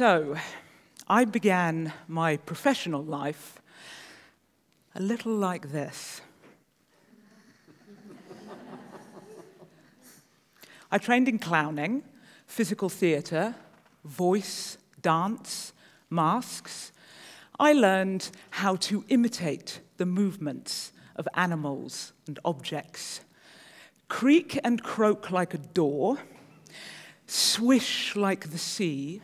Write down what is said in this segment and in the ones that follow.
So, I began my professional life a little like this. I trained in clowning, physical theatre, voice, dance, masks. I learned how to imitate the movements of animals and objects, creak and croak like a door, swish like the sea,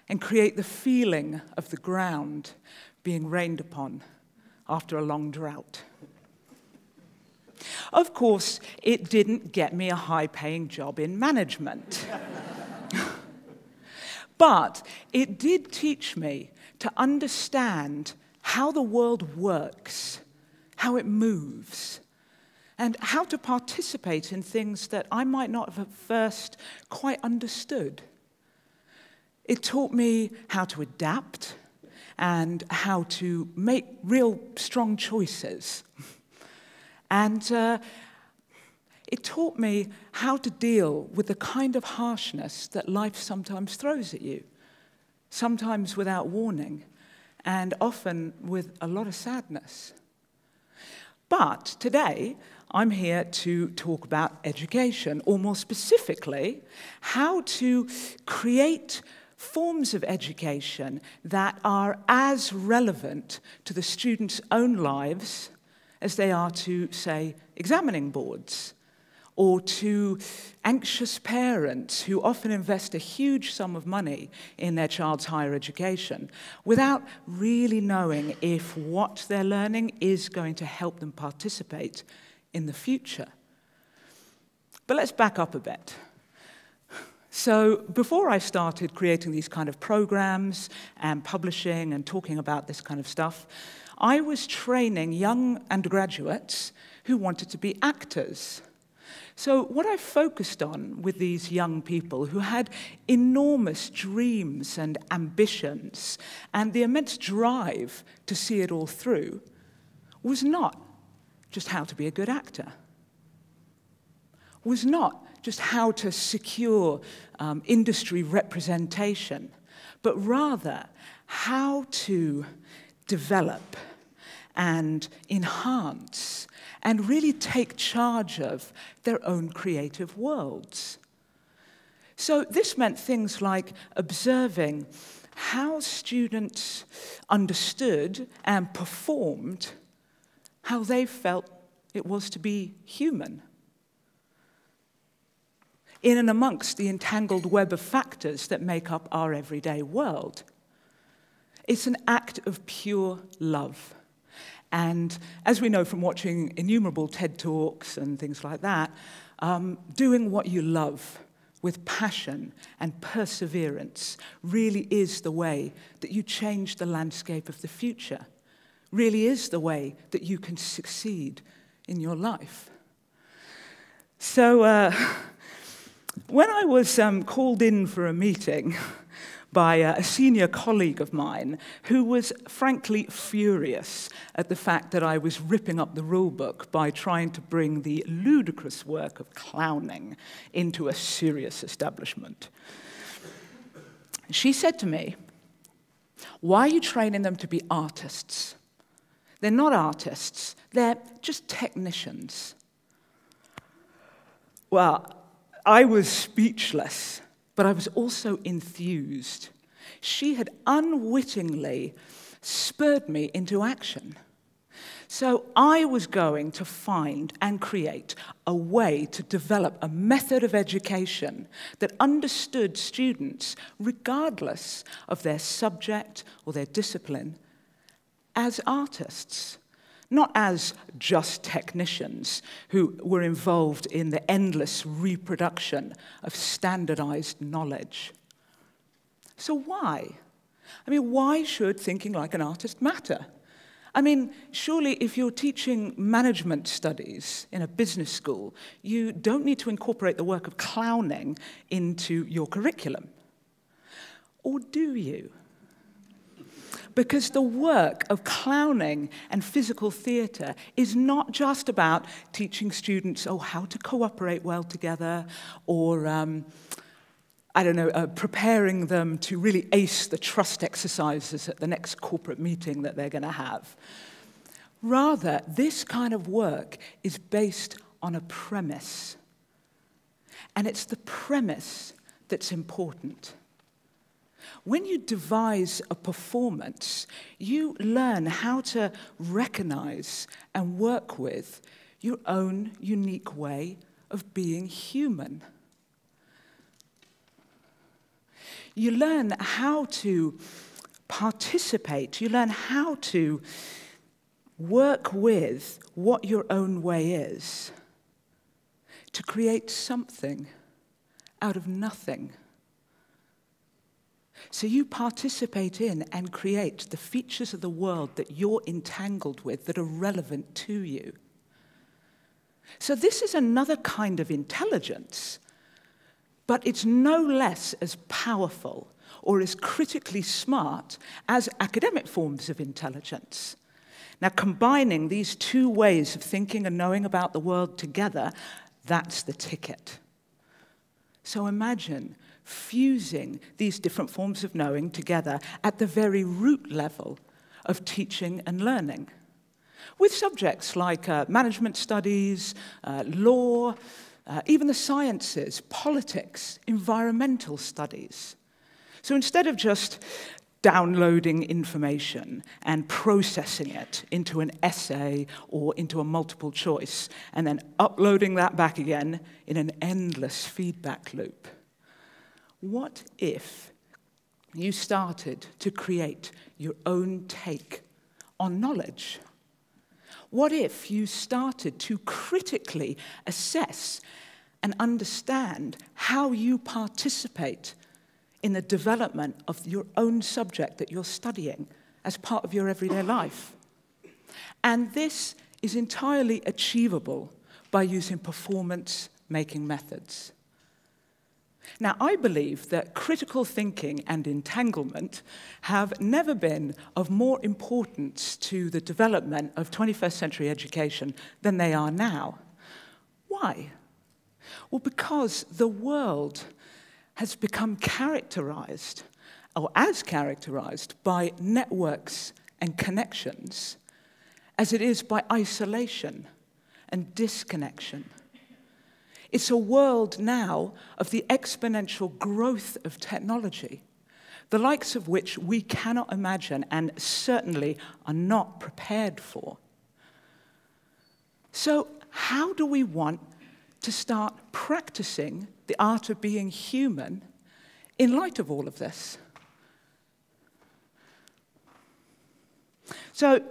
and create the feeling of the ground being rained upon after a long drought. Of course, it didn't get me a high-paying job in management. But it did teach me to understand how the world works, how it moves, and how to participate in things that I might not have at first quite understood. It taught me how to adapt and how to make real strong choices. And it taught me how to deal with the kind of harshness that life sometimes throws at you, sometimes without warning, and often with a lot of sadness. But today, I'm here to talk about education, or more specifically, how to create forms of education that are as relevant to the students' own lives as they are to, say, examining boards, or to anxious parents who often invest a huge sum of money in their child's higher education without really knowing if what they're learning is going to help them participate in the future. But let's back up a bit. So before I started creating these kind of programs and publishing and talking about this kind of stuff, I was training young undergraduates who wanted to be actors. So what I focused on with these young people who had enormous dreams and ambitions and the immense drive to see it all through was not just how to be a good actor, was not just how to secure industry representation, but rather how to develop and enhance and really take charge of their own creative worlds. So this meant things like observing how students understood and performed how they felt it was to be human, in and amongst the entangled web of factors that make up our everyday world. It's an act of pure love. And as we know from watching innumerable TED Talks and things like that, doing what you love with passion and perseverance really is the way that you change the landscape of the future, really is the way that you can succeed in your life. So when I was called in for a meeting by a senior colleague of mine who was frankly furious at the fact that I was ripping up the rule book by trying to bring the ludicrous work of clowning into a serious establishment, she said to me, "Why are you training them to be artists? They're not artists, they're just technicians." Well, I was speechless, but I was also enthused. She had unwittingly spurred me into action. So I was going to find and create a way to develop a method of education that understood students, regardless of their subject or their discipline, as artists. Not as just technicians who were involved in the endless reproduction of standardized knowledge. So why? I mean, why should thinking like an artist matter? I mean, surely if you're teaching management studies in a business school, you don't need to incorporate the work of clowning into your curriculum. Or do you? Because the work of clowning and physical theatre is not just about teaching students how to cooperate well together, or preparing them to really ace the trust exercises at the next corporate meeting that they're going to have. Rather, this kind of work is based on a premise. And it's the premise that's important. When you devise a performance, you learn how to recognize and work with your own unique way of being human. You learn how to participate. You learn how to work with what your own way is to create something out of nothing. So you participate in and create the features of the world that you're entangled with, that are relevant to you. So this is another kind of intelligence, but it's no less as powerful or as critically smart as academic forms of intelligence. Now, combining these two ways of thinking and knowing about the world together, that's the ticket. So imagine fusing these different forms of knowing together at the very root level of teaching and learning, with subjects like management studies, law, even the sciences, politics, environmental studies. So instead of just downloading information and processing it into an essay or into a multiple choice, and then uploading that back again in an endless feedback loop, what if you started to create your own take on knowledge? What if you started to critically assess and understand how you participate in the development of your own subject that you're studying as part of your everyday life? And this is entirely achievable by using performance-making methods. Now, I believe that critical thinking and entanglement have never been of more importance to the development of 21st century education than they are now. Why? Well, because the world has become characterized, or as characterized, by networks and connections, as it is by isolation and disconnection. It's a world now of the exponential growth of technology, the likes of which we cannot imagine and certainly are not prepared for. So how do we want to start practicing the art of being human in light of all of this? So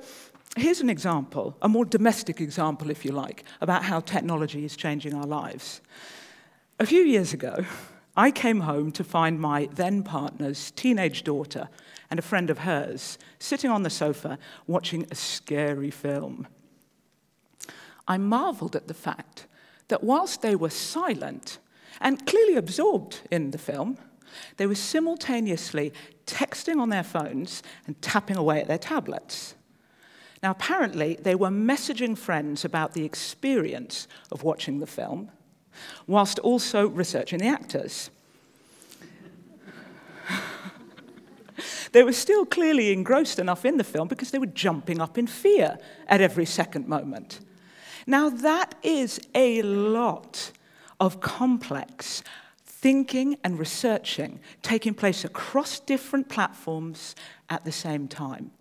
here's an example, a more domestic example, if you like, about how technology is changing our lives. A few years ago, I came home to find my then-partner's teenage daughter and a friend of hers sitting on the sofa watching a scary film. I marveled at the fact that whilst they were silent and clearly absorbed in the film, they were simultaneously texting on their phones and tapping away at their tablets. Now, apparently, they were messaging friends about the experience of watching the film, whilst also researching the actors. They were still clearly engrossed enough in the film because they were jumping up in fear at every second moment. Now, that is a lot of complex thinking and researching taking place across different platforms at the same time.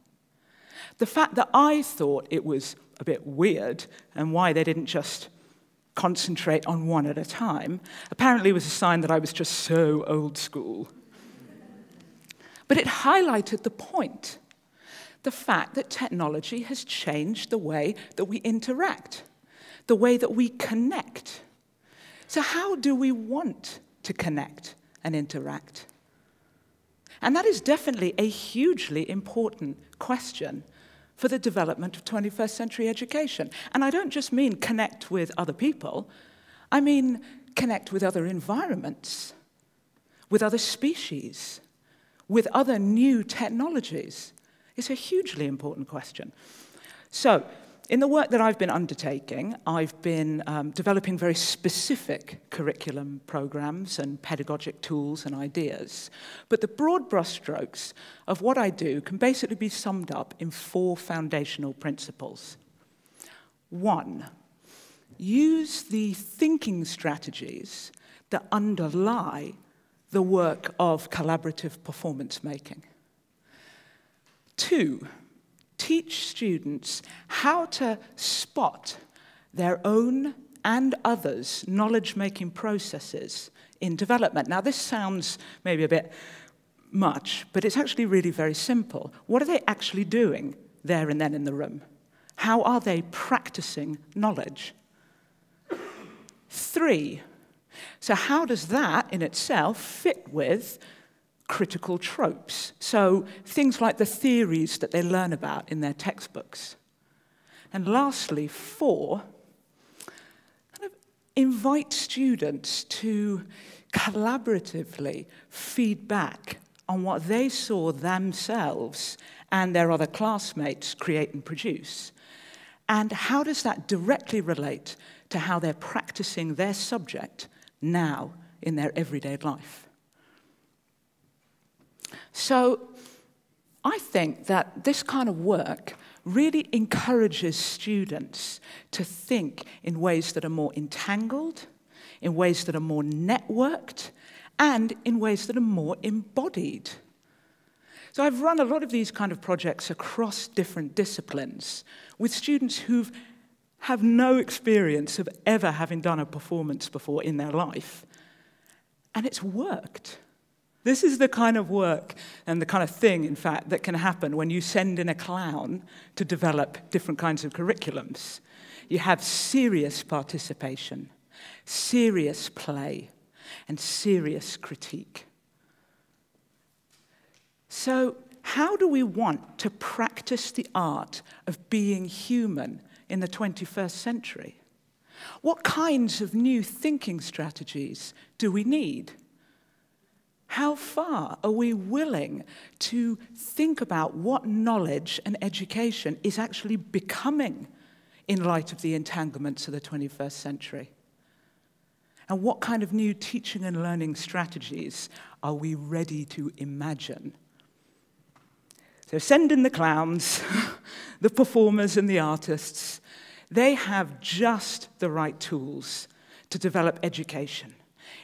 The fact that I thought it was a bit weird and why they didn't just concentrate on one at a time apparently was a sign that I was just so old school. But it highlighted the point, the fact that technology has changed the way that we interact, the way that we connect. So how do we want to connect and interact? And that is definitely a hugely important question for the development of 21st century education. And I don't just mean connect with other people, I mean connect with other environments, with other species, with other new technologies. It's a hugely important question. So, in the work that I've been undertaking, I've been developing very specific curriculum programs and pedagogic tools and ideas. But the broad brushstrokes of what I do can basically be summed up in 4 foundational principles. 1, use the thinking strategies that underlie the work of collaborative performance making. 2, teach students how to spot their own and others' knowledge-making processes in development. Now, this sounds maybe a bit much, but it's actually really very simple. What are they actually doing there and then in the room? How are they practicing knowledge? 3, so how does that in itself fit with critical tropes? So things like the theories that they learn about in their textbooks. And lastly, 4, kind of invite students to collaboratively feed back on what they saw themselves and their other classmates create and produce. And how does that directly relate to how they're practicing their subject now in their everyday life? So I think that this kind of work really encourages students to think in ways that are more entangled, in ways that are more networked, and in ways that are more embodied. So I've run a lot of these kind of projects across different disciplines with students who have no experience of ever having done a performance before in their life. And it's worked. This is the kind of work and the kind of thing, in fact, that can happen when you send in a clown to develop different kinds of curriculums. You have serious participation, serious play, and serious critique. So, how do we want to practice the art of being human in the 21st century? What kinds of new thinking strategies do we need? How far are we willing to think about what knowledge and education is actually becoming in light of the entanglements of the 21st century? And what kind of new teaching and learning strategies are we ready to imagine? So send in the clowns, the performers and the artists. They have just the right tools to develop education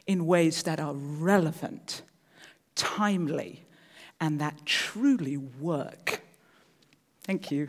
in ways that are relevant, timely, and that truly work. Thank you.